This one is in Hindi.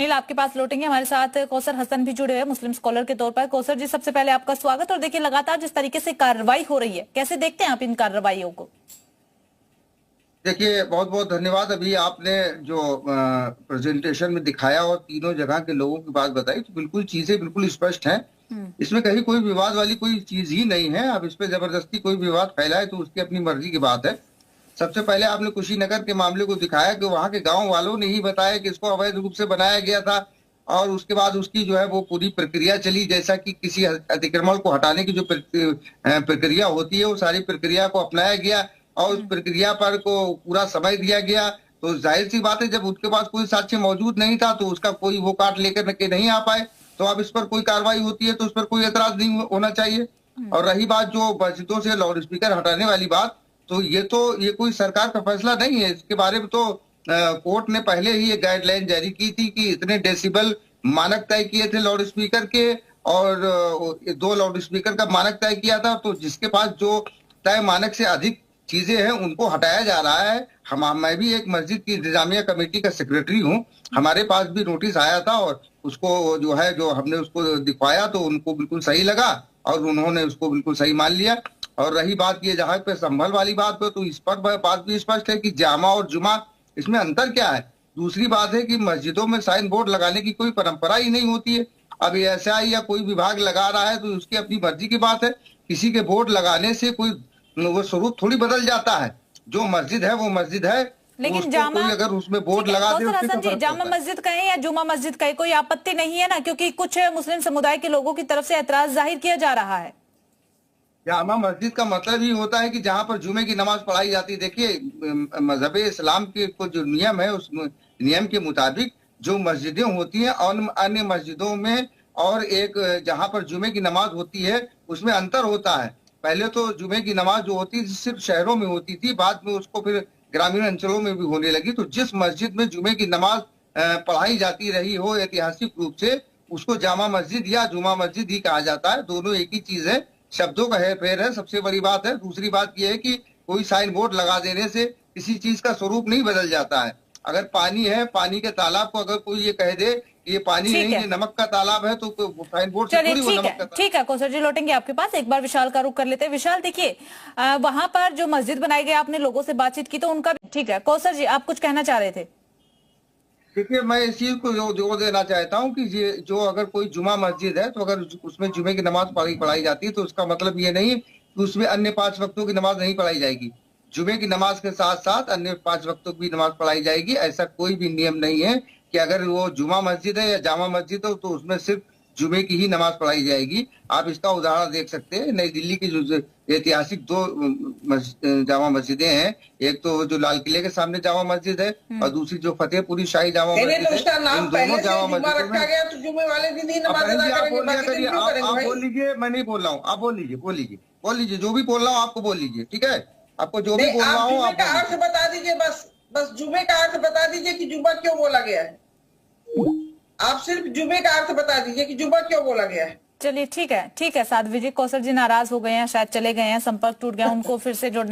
नील आपके पास लौटेंगे। हमारे साथ कौसर हसन भी जुड़े हुए मुस्लिम स्कॉलर के तौर पर। कौसर जी, सबसे पहले आपका स्वागत। और देखिए, लगातार जिस तरीके से कार्रवाई हो रही है, कैसे देखते हैं आप इन कार्रवाइयों को? देखिए, बहुत बहुत धन्यवाद। अभी आपने जो प्रेजेंटेशन में दिखाया और तीनों जगह के लोगों की बात बताई, तो बिल्कुल चीजें बिल्कुल स्पष्ट हैं। इसमें कहीं कोई विवाद वाली कोई चीज ही नहीं है। अब इस पे जबरदस्ती कोई विवाद फैलाए तो उसकी अपनी मर्जी की बात है। सबसे पहले आपने कुशीनगर के मामले को दिखाया कि वहां के गांव वालों ने ही बताया कि इसको अवैध रूप से बनाया गया था, और उसके बाद उसकी जो है वो पूरी प्रक्रिया चली, जैसा कि किसी अतिक्रमण को हटाने की जो प्रक्रिया होती है, वो सारी प्रक्रिया को अपनाया गया और उस प्रक्रिया पर को पूरा समय दिया गया। तो जाहिर सी बात है, जब उनके पास कोई साक्ष्य मौजूद नहीं था तो उसका कोई वो काट लेकर के नहीं आ पाए, तो अब इस पर कोई कार्रवाई होती है तो उस पर कोई एतराज नहीं होना चाहिए। और रही बात जो मस्जिदों से लाउड स्पीकर हटाने वाली बात, तो ये कोई सरकार का फैसला नहीं है। इसके बारे में तो कोर्ट ने पहले ही एक गाइडलाइन जारी की थी कि इतने डेसिबल मानक तय किए थे लाउड स्पीकर के, और 2 लाउड स्पीकर का मानक तय किया था। तो जिसके पास जो तय मानक से अधिक चीजें हैं उनको हटाया जा रहा है। मैं भी एक मस्जिद की इंतजामिया कमेटी का सेक्रेटरी हूँ। हमारे पास भी नोटिस आया था और उसको जो हमने उसको दिखवाया तो उनको बिल्कुल सही लगा और उन्होंने उसको बिल्कुल सही मान लिया। और रही बात ये जहाँ पे संभल वाली बात पे, तो इस पर बात भी स्पष्ट है कि जामा और जुमा, इसमें अंतर क्या है। दूसरी बात है कि मस्जिदों में साइन बोर्ड लगाने की कोई परंपरा ही नहीं होती है। अब एएसआई या कोई विभाग लगा रहा है तो उसकी अपनी मर्जी की बात है। किसी के बोर्ड लगाने से कोई वो स्वरूप थोड़ी बदल जाता है। जो मस्जिद है वो मस्जिद है। लेकिन जामा, कोई अगर उसमें बोर्ड लगा दे, कौसर हसन जी, जामा मस्जिद कहें या जुमा मस्जिद कहें, कोई आपत्ति नहीं है ना? क्योंकि कुछ मुस्लिम समुदाय के लोगों की तरफ से ऐतराज जाहिर किया जा रहा है। जामा मस्जिद का मतलब ही होता है कि जहाँ पर जुमे की नमाज पढ़ाई जाती है। देखिए, मजहब इस्लाम के को जो नियम है, उस नियम के मुताबिक जो मस्जिदें होती हैं और अन्य मस्जिदों में, और एक जहाँ पर जुमे की नमाज होती है उसमें अंतर होता है। पहले तो जुमे की नमाज जो होती थी सिर्फ शहरों में होती थी, बाद में उसको फिर ग्रामीण अंचलों में भी होने लगी। तो जिस मस्जिद में जुमे की नमाज पढ़ाई जाती रही हो ऐतिहासिक रूप से, उसको जामा मस्जिद या जुमा मस्जिद ही कहा जाता है। दोनों एक ही चीज है, शब्दों का हेरफेर है, सबसे बड़ी बात है। दूसरी बात यह है कि कोई साइन बोर्ड लगा देने से किसी चीज का स्वरूप नहीं बदल जाता है। अगर पानी है, पानी के तालाब को अगर कोई ये कह दे कि ये पानी नहीं, ये नमक का तालाब है, तो साइन बोर्ड से थोड़ी वो नमक का तालाब। ठीक है कौसर जी, लौटेंगे आपके पास। एक बार विशाल का रुख कर लेते हैं। विशाल, देखिए, वहां पर जो मस्जिद बनाई गई, आपने लोगों से बातचीत की तो उनका ठीक है। कौसर जी, आप कुछ कहना चाह रहे थे? देखिए, मैं इस चीज को जोर देना चाहता हूँ कि ये जो अगर कोई जुमा मस्जिद है तो अगर उसमें जुमे की नमाज पढ़ाई जाती है तो उसका मतलब ये नहीं कि उसमें अन्य 5 वक्तों की नमाज नहीं पढ़ाई जाएगी। जुमे की नमाज के साथ साथ अन्य 5 वक्तों की नमाज पढ़ाई जाएगी। ऐसा कोई भी नियम नहीं है कि अगर वो जुमा मस्जिद है या जामा मस्जिद हो तो उसमें सिर्फ जुमे की ही नमाज पढ़ाई जाएगी। आप इसका उदाहरण देख सकते हैं, नई दिल्ली की जो ऐतिहासिक 2 जामा मस्जिदें हैं। एक तो जो लाल किले के सामने जामा मस्जिद है और दूसरी जो फतेहपुरी शाही जामा मस्जिद है। इन दोनों जामा मस्जिदों में आप बोल लीजिए, मैं नहीं बोल रहा हूँ। आप बोल लीजिए जो भी बोल रहा हूँ आपको बोल लीजिए, ठीक है? आपको जो भी बोल रहा हूँ आप अर्थ बता दीजिए। बस जुमे का अर्थ बता दीजिए कि जुमा क्यों बोला गया है। आप सिर्फ जुमे का अर्थ बता दीजिए कि जुमा क्यों बोला गया है। चलिए, ठीक है, ठीक है। साध्वी जी, कौसर जी नाराज हो गए हैं, शायद चले गए हैं, संपर्क टूट गया, उनको फिर से जोड़ने